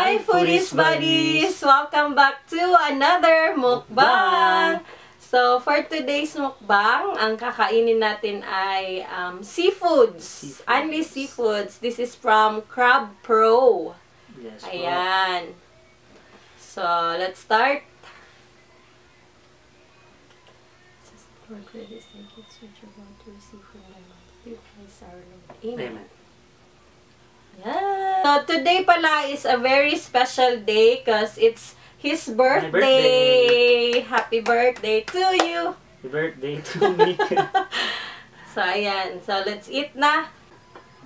Hi Foodies buddies! Welcome back to another mukbang! So, for today's mukbang, ang kakainin natin ay seafoods. Only seafoods. This is from Crab Pro. Yes, ayan. So, let's start. Amen. Yeah. So, today pala is a very special day because it's his birthday. Happy birthday to you. Happy birthday to me. So, ayan. So, let's eat na.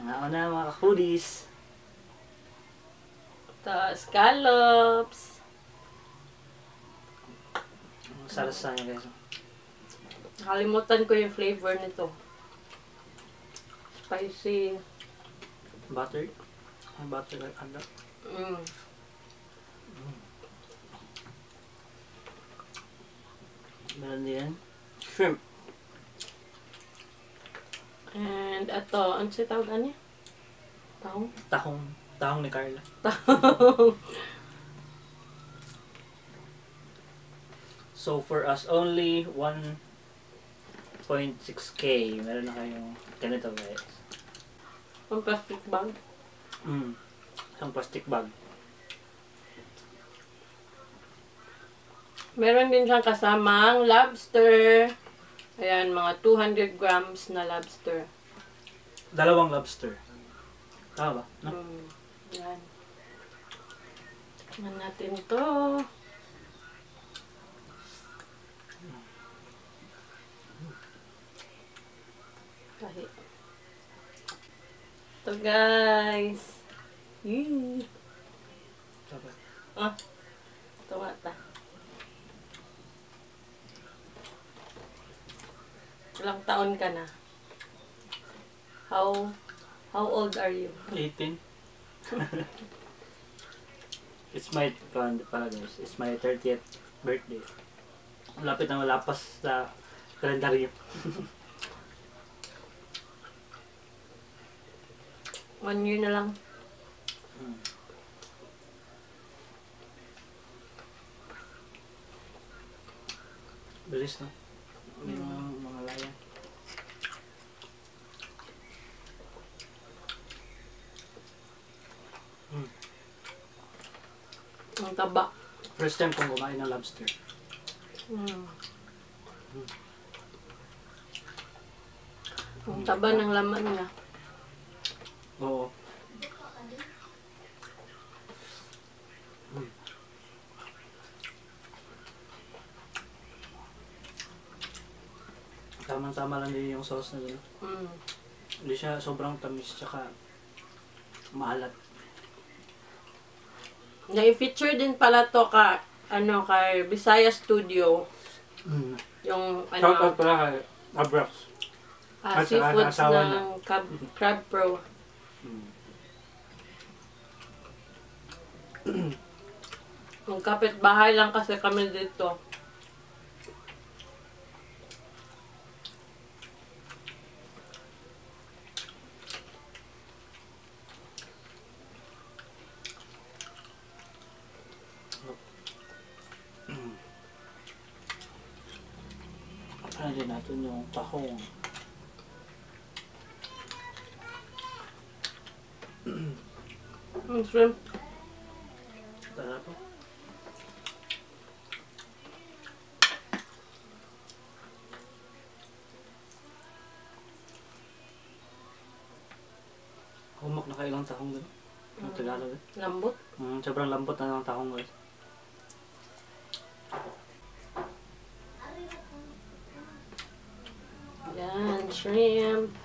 Mga mga foodies. Ito, scallops. Sarasa niya guys. Nakalimutan ko yung flavor nito. Spicy. Butter. Butter like ano. Meron din shrimp. And ito, ano siya tawag niya? Tahong? Tahong ni Carla. Tahong. So for us, only 1.6K. Meron na kayong ganito guys. Ang plastic bag. Isang plastic bag. Meron din siyang kasamang lobster. Ayan, mga 200 grams na lobster. Dalawang lobster. Tama ba? No? Ayan. Tikman natin ito. Tahi. Ito guys. Yee. Sabi. Ito nga ta. Ilang taon ka na? How old are you? 18. It's my guys. It's my 30th birthday. Malapit na malapas sa kalendaryo. 1 year na lang. Bilis na. Mga layan. Ang taba. First time kong kumain ng lobster. Ang taba ng laman niya. Oo. Tamang-tama lang din yung sauce na dun. Hindi siya sobrang tamis tsaka maalat. Na-feature din pala to kay BisayaStudio. Yung Shout out pala kay Abrax. Seafoods ng Crab Pro. Ang kapitbahay lang kasi kami dito. Ano din natin yung tahong. Shrimp. Tara po. Humak na kailang tahong gano'n. Ang Tagalog. Lambot. Sobrang lambot na ng tahong guys. Yan, shrimp.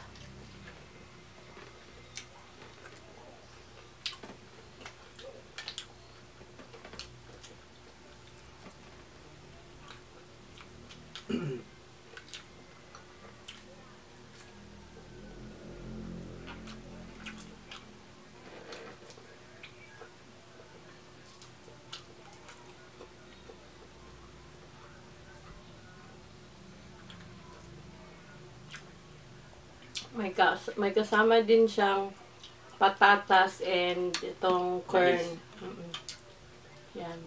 May kasama din siyang patatas and itong corn. Yan.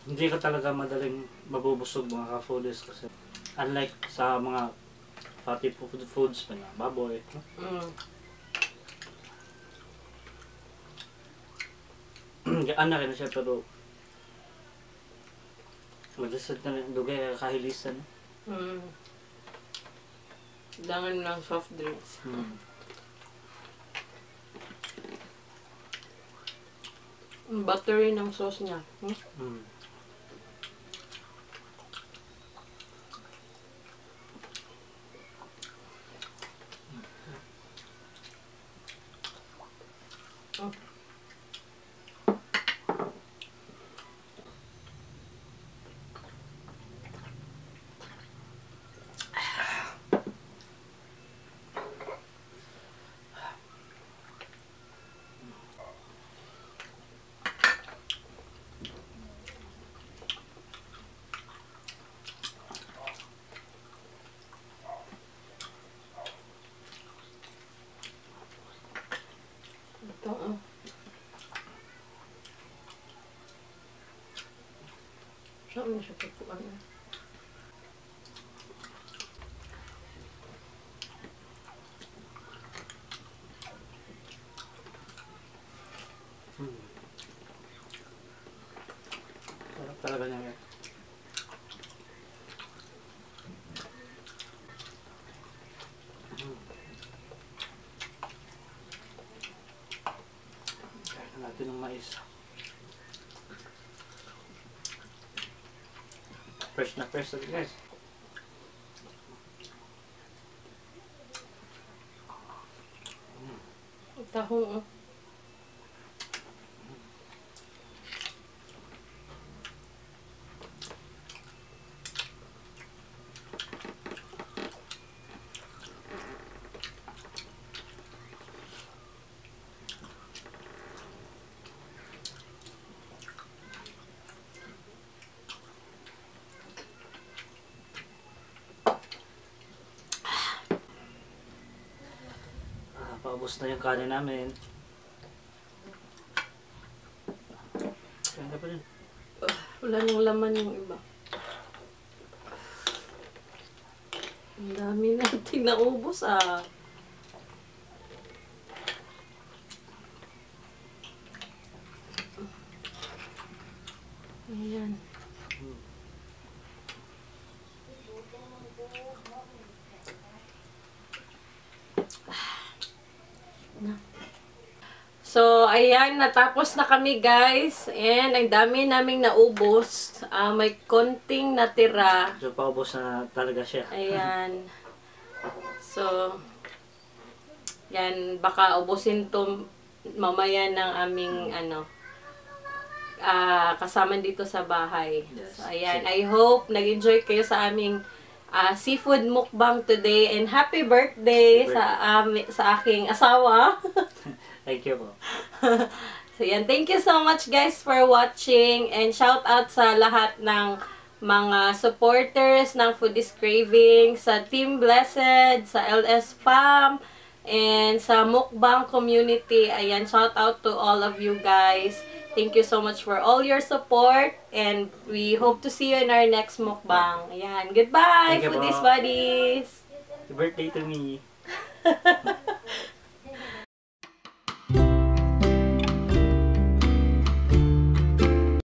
Hindi ka talaga madaling mabubusog mga ka-foodies kasi unlike sa mga fatty foods, mga baboy. Gaan na rin siya pero madasad na rin, dugay kahilisan. Dangan ng soft drinks. Buttery ng sauce niya. Ito, saan mo siya pupuan? Sarap talaga niya. Natin ng mais. Fresh na fresh guys. Tahong. Paubos na yung kanin namin. Kaya pa rin. Wala nang laman yung iba. Ang dami natin naubos ah. Ayan. So, ayan, natapos na kami guys. And ang dami naming naubos. May konting natira. So, paubos na talaga siya. Ayan. So, yan, baka ubusin to mamaya ng aming, kasama dito sa bahay. Yes. So, ayan, I hope nag-enjoy kayo sa aming seafood mukbang today. And happy birthday sa aking asawa. Thank you po. So yan, thank you so much guys for watching and shout out sa lahat ng mga supporters ng Foodiez Craving, sa Team Blessed, sa LS Fam, and sa Mukbang community. Ayan, shout out to all of you guys. Thank you so much for all your support and we hope to see you in our next mukbang. Ayan, goodbye, Foodiez buddies! Happy birthday to me!